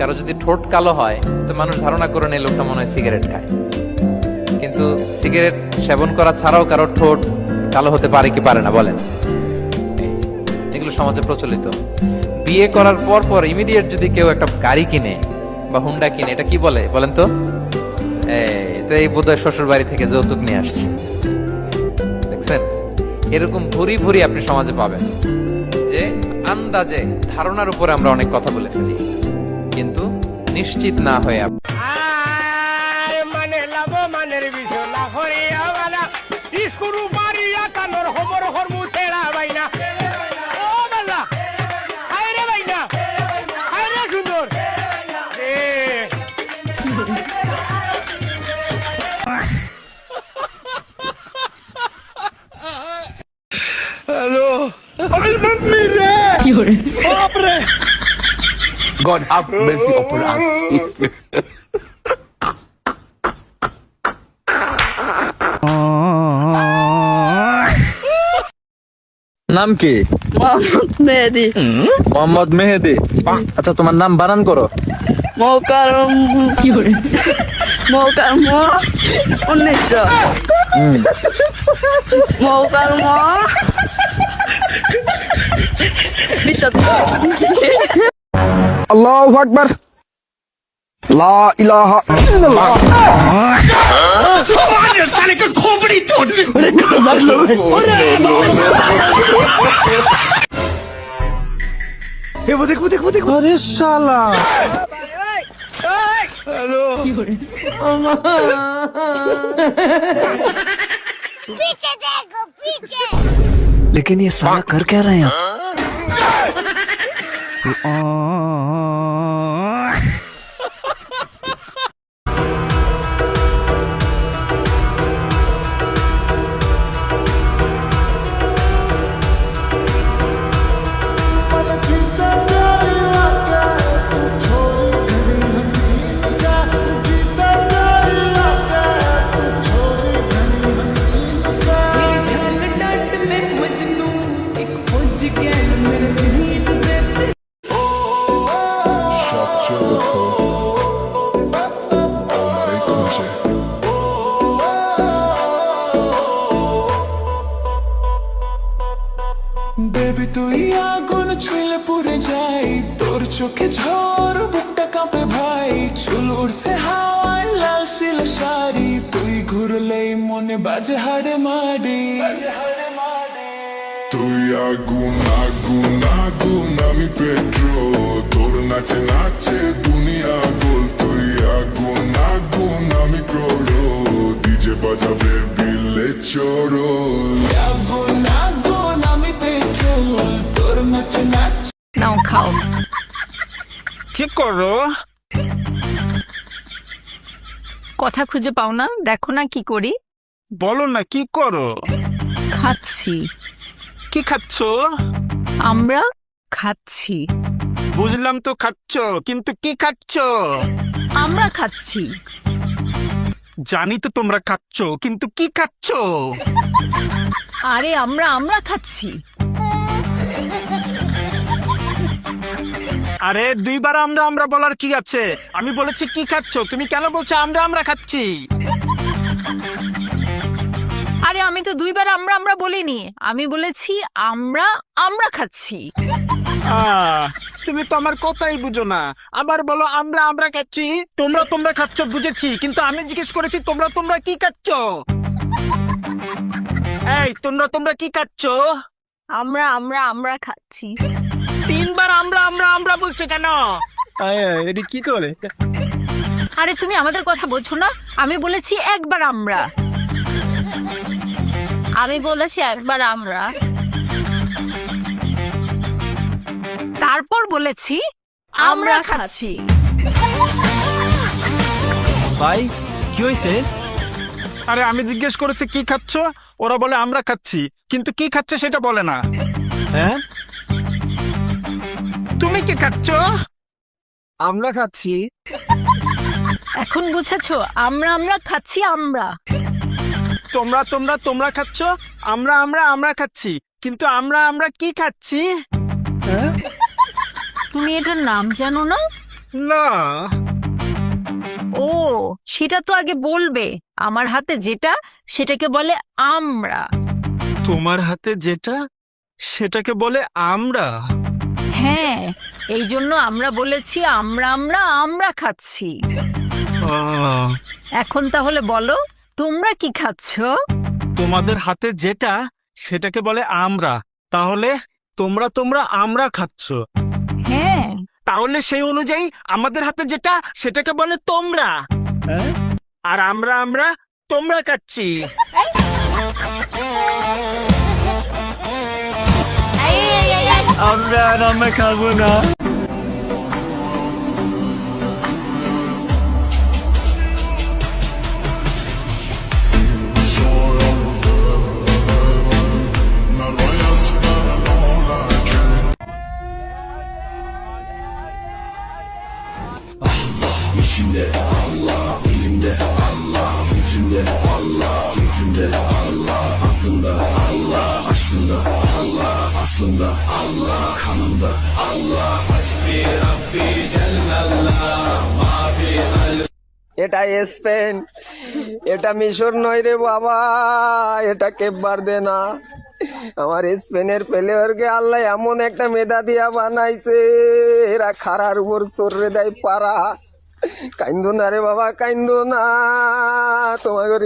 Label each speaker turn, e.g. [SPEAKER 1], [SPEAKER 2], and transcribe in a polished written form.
[SPEAKER 1] কারো যদি ঠোঁট কালো হয় তো মানুষ ধারণা করে নেয় লোকটা মনে হয় সিগারেট খায়, কিন্তু সিগারেট সেবন করা ছাড়াও কারো ঠোঁট কালো হতে পারে কি পারে না বলেন? এগুলো সমাজে প্রচলিত। বিয়ে করার পর পর ইমিডিয়েট যদি কেউ একটা গাড়ি কিনে বা হুন্ডা কিনে, এটা কি বলে বলেন তো? এই বোধহয় শ্বশুর বাড়ি থেকে যৌতুক নিয়ে আসছে। দেখছেন, এরকম ভুরি ভুরি আপনি সমাজে পাবেন যে আন্দাজে ধারণার উপরে আমরা অনেক কথা বলে ফেলি, কিন্তু নিশ্চিত না হয়ে
[SPEAKER 2] মানে লাভ মানের বিষয় না হইয়া বালা ইস্কুরু মারিয়া কানোর খবর হরমু তেড়া বাইনা ও বালা আইরে বাইনা আইরে সুন্দর হ্যালো আরে মাম্মি রে কি হরে বাপ রে
[SPEAKER 3] God have mercy upon us. নাম কি?
[SPEAKER 4] মেহেদি।
[SPEAKER 3] মোহাম্মদ মেহেদি। আচ্ছা, তোমার নাম বানান করো।
[SPEAKER 4] মৌকার কি করে মৌকার 1900 মৌকার 20
[SPEAKER 5] আল্লাহু আকবার, লা ইলাহা ইল্লাল্লাহ।
[SPEAKER 2] আরে শালা হ্যালো
[SPEAKER 6] पीछे देखो पीछे।
[SPEAKER 5] लेकिन ये साला कर क्या रहे हैं?
[SPEAKER 7] বেবি তুই আগুন ছুঁলে পুড়ে যাই, তোর চোখে ঝড় বুকটা কাঁপে ভাই, চুল উড়ছে হাওয়ায় লাল শিল শাড়ি, তুই ঘুরলেই মনে বাজে হাড়ে মারি।
[SPEAKER 8] তুই আগুন আগুন আগুন আমি পেট্রোল, তোর নাচে নাচে দুনিয়া গোল। তুই আগুন আগুন আমি ক্রোড়ো, ডিজে বাজাবে বিলে চোরল।
[SPEAKER 7] আগুন আগুন আমি পেট্রোল, তোর নাচে নাচ।
[SPEAKER 4] নাও খাও।
[SPEAKER 2] কি করো?
[SPEAKER 4] কথা খুঁজে পাও না? দেখো না কি করি।
[SPEAKER 2] বলো না কি করো?
[SPEAKER 4] খাচ্ছি।
[SPEAKER 2] কি খাচ্ছ?
[SPEAKER 4] আমরা খাচ্ছি।
[SPEAKER 2] বুঝলাম তো খাচ্ছ, কিন্তু কি খাচ্ছ?
[SPEAKER 4] আমরা খাচ্ছি।
[SPEAKER 2] জানি তো তোমরা খাচ্ছ, কিন্তু কি খাচ্ছ?
[SPEAKER 4] আরে আমরা খাচ্ছি।
[SPEAKER 2] আরে দুইবার আমরা আমরা বলার কি আছে? আমি বলেছি কি খাচ্ছ, তুমি কেন বলছো আমরা খাচ্ছি?
[SPEAKER 4] আরে আমি তো দুইবার আমরা বলিনি, আমি বলেছি আমরা খাচ্ছি।
[SPEAKER 2] তুমি তো আমার কথাই বুঝো না। আবার বলো আমরা খাচ্ছি। তোমরা খাচ্ছ বুঝেছি, কিন্তু আমি জিজ্ঞেস করেছি তোমরা কি খাচ্ছ? এই তোমরা কি খাচ্ছ?
[SPEAKER 4] আমরা খাচ্ছি।
[SPEAKER 2] তিনবার আমরা বলছো কেন? এটা কি করে?
[SPEAKER 4] আরে তুমি আমাদের কথা বোঝো না? আমি বলেছি একবার আমরা। আমি বলেছি একবার আমরা, তারপর বলেছি আমরা খাচ্ছি।
[SPEAKER 3] ভাই কি হয়েছে?
[SPEAKER 2] আরে আমি জিজ্ঞেস করেছি কি খাচ্ছ, ওরা বলে আমরা খাচ্ছি, কিন্তু কি খাচ্ছে সেটা বলে না।
[SPEAKER 3] হ্যাঁ,
[SPEAKER 2] তুমি কি খাচ্ছ?
[SPEAKER 3] আমরা খাচ্ছি।
[SPEAKER 4] এখন বুঝেছো? আমরা খাচ্ছি। আমরা
[SPEAKER 2] তোমরা খাচ্ছ, আমরা খাচ্ছি, কিন্তু আমরা কি খাচ্ছি?
[SPEAKER 4] তুমি এটার নাম জানো না?
[SPEAKER 2] না।
[SPEAKER 4] ও, সেটা তো আগে বলবে। আমার হাতে যেটা সেটাকে বলে আমরা।
[SPEAKER 2] তোমার হাতে যেটা সেটাকে বলে আমরা।
[SPEAKER 4] হ্যাঁ, এই জন্য আমরা বলেছি আমরা আমরা আমরা খাচ্ছি।
[SPEAKER 2] আহ,
[SPEAKER 4] এখন তাহলে বলো, তোমরা কি খাচ্ছ?
[SPEAKER 2] তোমাদের হাতে যেটা সেটাকে বলে আমরা, তাহলে তোমরা তোমরা আমরা খাচ্ছ।
[SPEAKER 4] হ্যাঁ,
[SPEAKER 2] তাহলে সেই অনুযায়ী আমাদের হাতে যেটা সেটাকে বলে তোমরা, আর আমরা আমরা তোমরা খাচ্ছি।
[SPEAKER 3] আমরা আর আমরা খাবো না।
[SPEAKER 5] এটা স্পেন, এটা মিশর নয় রে বাবা, এটা কেপ বার্দে না। আমার স্পেনের প্লেয়ারকে আল্লাহ এমন একটা মেধা দিয়া বানাইছে, এরা খারার উপর চড়ে দেয় পারা। কাইন্দো না রে বাবা, কাইন্দো না, তোমাকে